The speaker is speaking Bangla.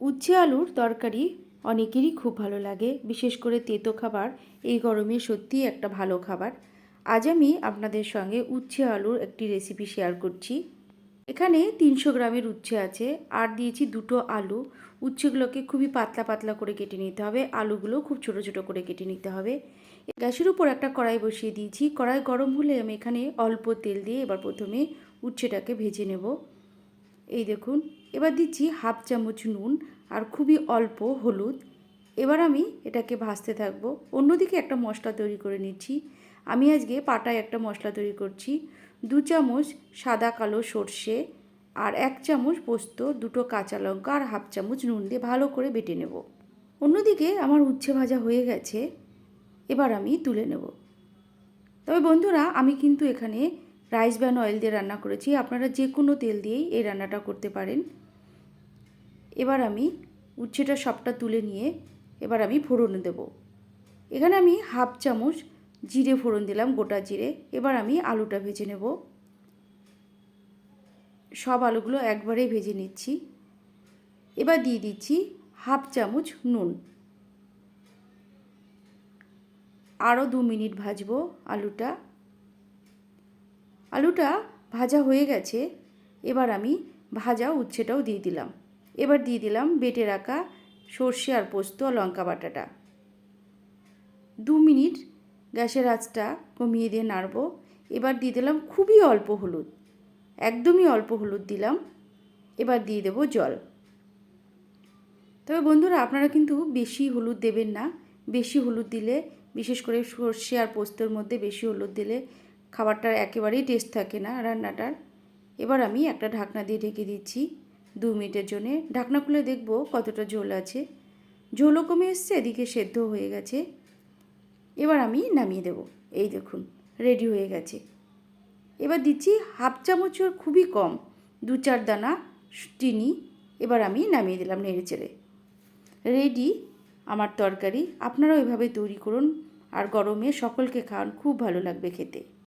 উচ্ছে আলুর তরকারি অনেকেরই খুব ভালো লাগে, বিশেষ করে তেতো খাবার এই গরমে সত্যিই একটা ভালো খাবার। আজ আমি আপনাদের সঙ্গে উচ্ছে আলুর একটি রেসিপি শেয়ার করছি। এখানে 300 গ্রামের উচ্ছে আছে, আর দিয়েছি দুটো আলু। উচ্ছেগুলোকে খুবই পাতলা পাতলা করে কেটে নিতে হবে, আলুগুলো খুব ছোট ছোট করে কেটে নিতে হবে। গ্যাসের উপর একটা কড়াই বসিয়ে দিয়েছি। কড়াই গরম হলে আমি এখানে অল্প তেল দিয়ে এবার প্রথমে উচ্ছেটাকে ভেজে নেব। এই দেখুন, এবার দিচ্ছি হাফ চামচ নুন আর খুবই অল্প হলুদ। এবার আমি এটাকে ভাজতে থাকবো। অন্যদিকে একটা মশলা তৈরি করে নিচ্ছি। আমি আজকে পাটায় একটা মশলা তৈরি করছি। 2 চামচ সাদা কালো সর্ষে আর 1 চামচ পোস্ত, 2টো কাঁচা লঙ্কা আর হাফ চামচ নুন দিয়ে ভালো করে বেটে নেব। অন্যদিকে আমার উচ্ছে ভাজা হয়ে গেছে, এবার আমি তুলে নেব। তবে বন্ধুরা, আমি কিন্তু এখানে রাইস ব্র্যান অয়েল দিয়ে রান্না করেছি, আপনারা যে কোনো তেল দিয়েই এই রান্নাটা করতে পারেন। এবার আমি উচ্ছেটা সবটা তুলে নিয়ে এবার আমি ফোড়নে দেব। এখানে আমি হাফ চামচ জিরে ফোড়ন দিলাম, গোটা জিরে। এবার আমি আলুটা ভেজে নেব। সব আলুগুলো একবারেই ভেজে নিচ্ছি। এবার দিয়ে দিচ্ছি হাফ চামচ নুন। আরও 2 মিনিট ভাজবো আলুটা। আলুটা ভাজা হয়ে গেছে, এবার আমি ভাজা উচ্ছেটাও দিয়ে দিলাম। এবার দিয়ে দিলাম বেটে রাখা সর্ষে আর পোস্ত আর লঙ্কা বাটাটা। 2 মিনিট গ্যাসের আঁচটা কমিয়ে দিয়ে নাড়ব। এবার দিয়ে দিলাম খুবই অল্প হলুদ, একদমই অল্প হলুদ দিলাম। এবার দিয়ে দেবো জল। তবে বন্ধুরা, আপনারা কিন্তু বেশি হলুদ দেবেন না। বেশি হলুদ দিলে, বিশেষ করে সর্ষে আর পোস্তর মধ্যে বেশি হলুদ দিলে খাবারটার একেবারেই টেস্ট থাকে না রান্নাটার। এবার আমি একটা ঢাকনা দিয়ে ঢেকে দিচ্ছি 2 মিনিটের জন্যে। ঢাকনা খুলে দেখব কতটা ঝোল আছে। ঝোলও কমে এসছে, এদিকে সেদ্ধ হয়ে গেছে। এবার আমি নামিয়ে দেব। এই দেখুন, রেডি হয়ে গেছে। এবার দিচ্ছি হাফ চামচের খুবই কম, 2-4 দানা চিনি। এবার আমি নামিয়ে দিলাম নেড়েচেড়ে। রেডি আমার তরকারি। আপনারাও এভাবে তৈরি করুন, আর গরমে সকলকে খাওয়ান, খুব ভালো লাগবে খেতে।